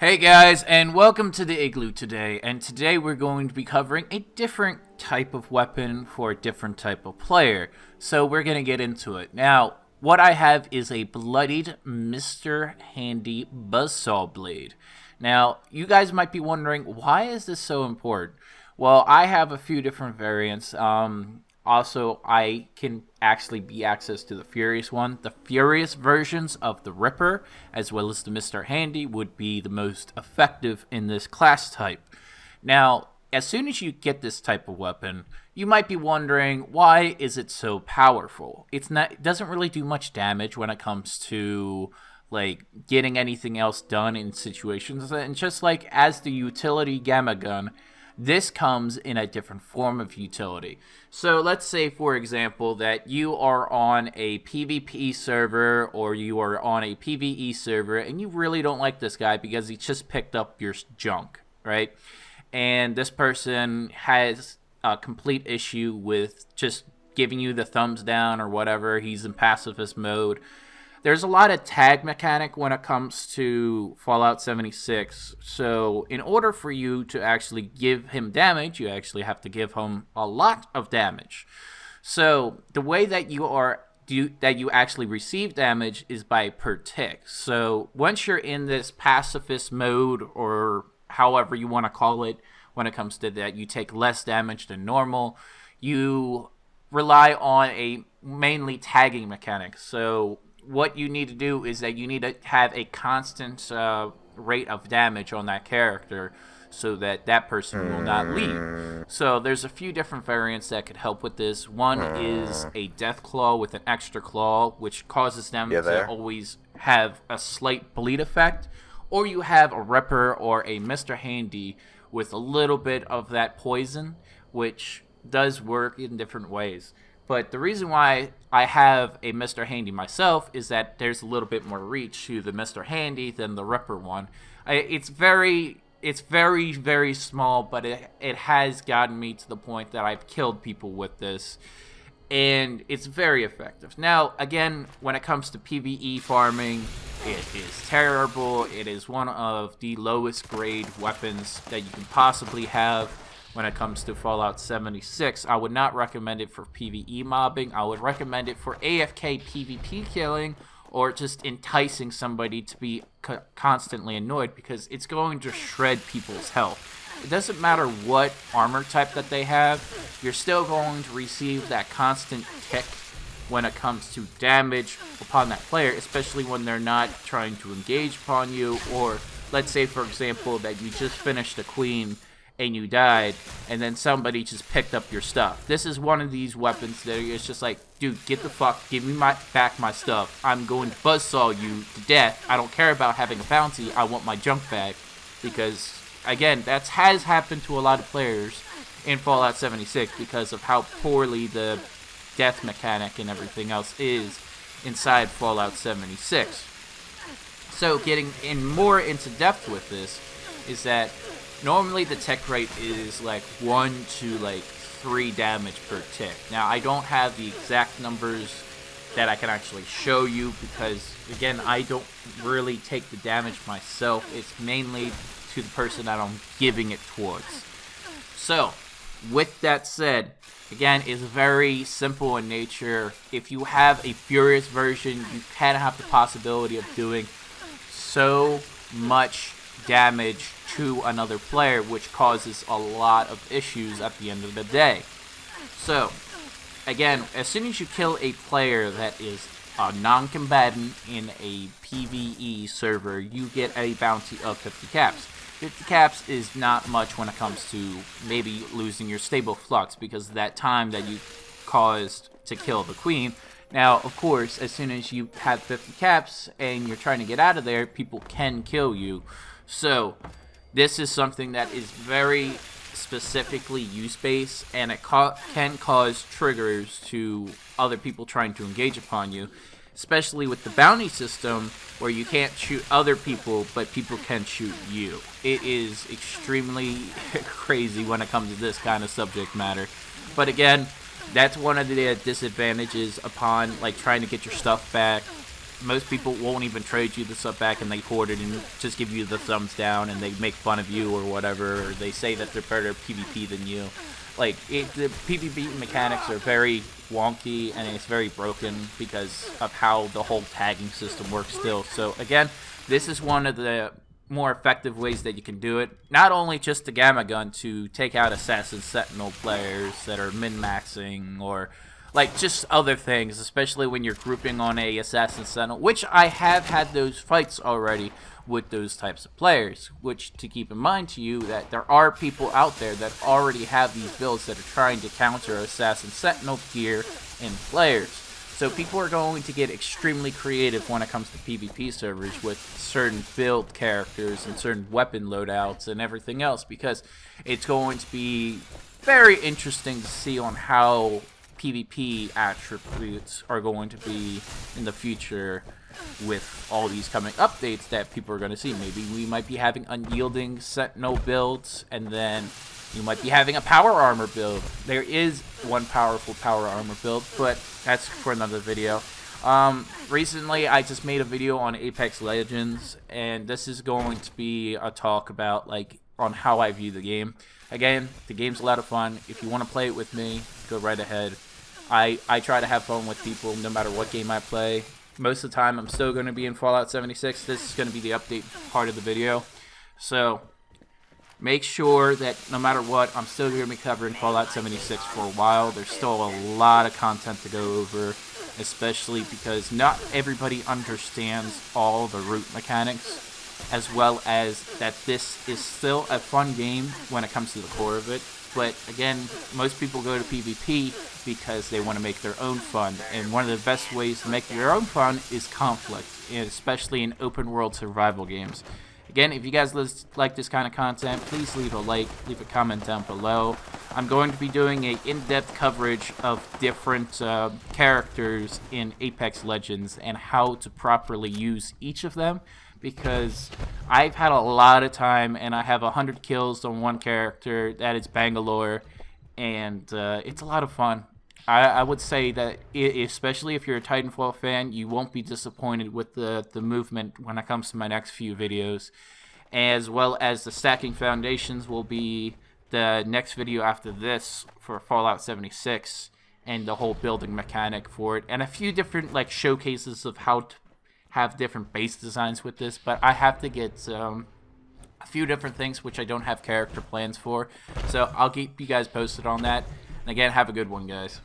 Hey guys, and welcome to the Igloo today, and today we're going to be covering a different type of weapon for a different type of player. So we're going to get into it. Now, what I have is a bloodied Mr. Handy Buzzsaw Blade. Now, you guys might be wondering, why is this so important? Well, I have a few different variants. Also, I can actually be access to the Furious one. The Furious versions of the Ripper, as well as the Mr. Handy, would be the most effective in this class type. Now, as soon as you get this type of weapon, you might be wondering, why is it so powerful? It doesn't really do much damage when it comes to like getting anything else done in situations. And just like as the utility Gamma Gun, this comes in a different form of utility. So let's say, for example, that you are on a PvP server or you are on a PvE server and you really don't like this guy because he just picked up your junk, right? And this person has a complete issue with just giving you the thumbs down or whatever. He's in pacifist mode. There's a lot of tag mechanic when it comes to Fallout 76, so in order for you to actually give him damage, you actually have to give him a lot of damage. So the way that you actually receive damage is by per tick. So once you're in this pacifist mode, or however you want to call it, when it comes to that, you take less damage than normal. You rely on a mainly tagging mechanic. So what you need to do is that you need to have a constant rate of damage on that character so that that person will not leave. So there's a few different variants that could help with this. One is a Death Claw with an extra claw, which causes them to always have a slight bleed effect. Or you have a Ripper or a Mr. Handy with a little bit of that poison, which does work in different ways. But the reason why I have a Mr. Handy myself is that there's a little bit more reach to the Mr. Handy than the Ripper one. It's very, very small, but it has gotten me to the point that I've killed people with this. And it's very effective. Now, again, when it comes to PvE farming, it is terrible. It is one of the lowest grade weapons that you can possibly have. When it comes to Fallout 76, I would not recommend it for PvE mobbing. I would recommend it for AFK PvP killing or just enticing somebody to be constantly annoyed, because it's going to shred people's health. It doesn't matter what armor type that they have, you're still going to receive that constant tick when it comes to damage upon that player, especially when they're not trying to engage upon you. Or let's say, for example, that you just finished a queen and you died, and then somebody just picked up your stuff. This is one of these weapons that it's just like, dude, get the fuck, give me back my stuff. I'm going to buzzsaw you to death. I don't care about having a bounty. I want my junk back. Because, again, that has happened to a lot of players in Fallout 76 because of how poorly the death mechanic and everything else is inside Fallout 76. So getting in more into depth with this is that normally the tick rate is like 1 to 3 damage per tick. Now, I don't have the exact numbers that I can actually show you because, again, I don't really take the damage myself. It's mainly to the person that I'm giving it towards. So, with that said, again, it's very simple in nature. If you have a Furious version, you can have the possibility of doing so much damage to another player, which causes a lot of issues at the end of the day. So, again, as soon as you kill a player that is a non-combatant in a PvE server, you get a bounty of 50 caps. 50 caps is not much when it comes to maybe losing your stable flux because of that time that you caused to kill the queen. Now, of course, as soon as you have 50 caps and you're trying to get out of there, people can kill you. So, this is something that is very specifically use-based, and it can cause triggers to other people trying to engage upon you, especially with the bounty system where you can't shoot other people, but people can shoot you. It is extremely crazy when it comes to this kind of subject matter. But again, that's one of the disadvantages upon trying to get your stuff back. most people won't even trade you the sub back, and they hoard it and just give you the thumbs down, and they make fun of you or whatever, or they say that they're better PvP than you. Like, the PvP mechanics are very wonky, and it's very broken because of how the whole tagging system works still. So again, this is one of the more effective ways that you can do it. Not only just the Gamma Gun to take out Assassin Sentinel players that are min-maxing, or like just other things, especially when you're grouping on a Assassin Sentinel, which I have had those fights already with those types of players, which to keep in mind to you that there are people out there that already have these builds that are trying to counter Assassin Sentinel gear in players. So people are going to get extremely creative when it comes to PvP servers with certain build characters and certain weapon loadouts and everything else, because it's going to be very interesting to see on how PvP attributes are going to be in the future with all these coming updates that people are going to see. Maybe we might be having unyielding Sentinel builds, and then you might be having a power armor build. There is one powerful power armor build, but that's for another video. Recently, I just made a video on Apex Legends, and this is going to be a talk about, like, on how I view the game. Again, the game's a lot of fun. If you want to play it with me, go right ahead. I try to have fun with people no matter what game I play. Most of the time, I'm still going to be in Fallout 76. This is going to be the update part of the video. So make sure that no matter what, I'm still going to be covering Fallout 76 for a while. There's still a lot of content to go over, especially because not everybody understands all the route mechanics, as well as that this is still a fun game when it comes to the core of it. But again, most people go to PvP because they want to make their own fun, and one of the best ways to make your own fun is conflict, and especially in open world survival games. Again, if you guys like this kind of content, please leave a like, leave a comment down below. I'm going to be doing an in-depth coverage of different characters in Apex Legends and how to properly use each of them, because I've had a lot of time and I have 100 kills on one character, that is Bangalore, and it's a lot of fun. I would say that, especially if you're a Titanfall fan, you won't be disappointed with the movement when it comes to my next few videos. As well as the stacking foundations will be the next video after this for Fallout 76, and the whole building mechanic for it, and a few different like showcases of how to have different base designs with this. But I have to get a few different things which I don't have character plans for, so I'll keep you guys posted on that. And again, have a good one, guys.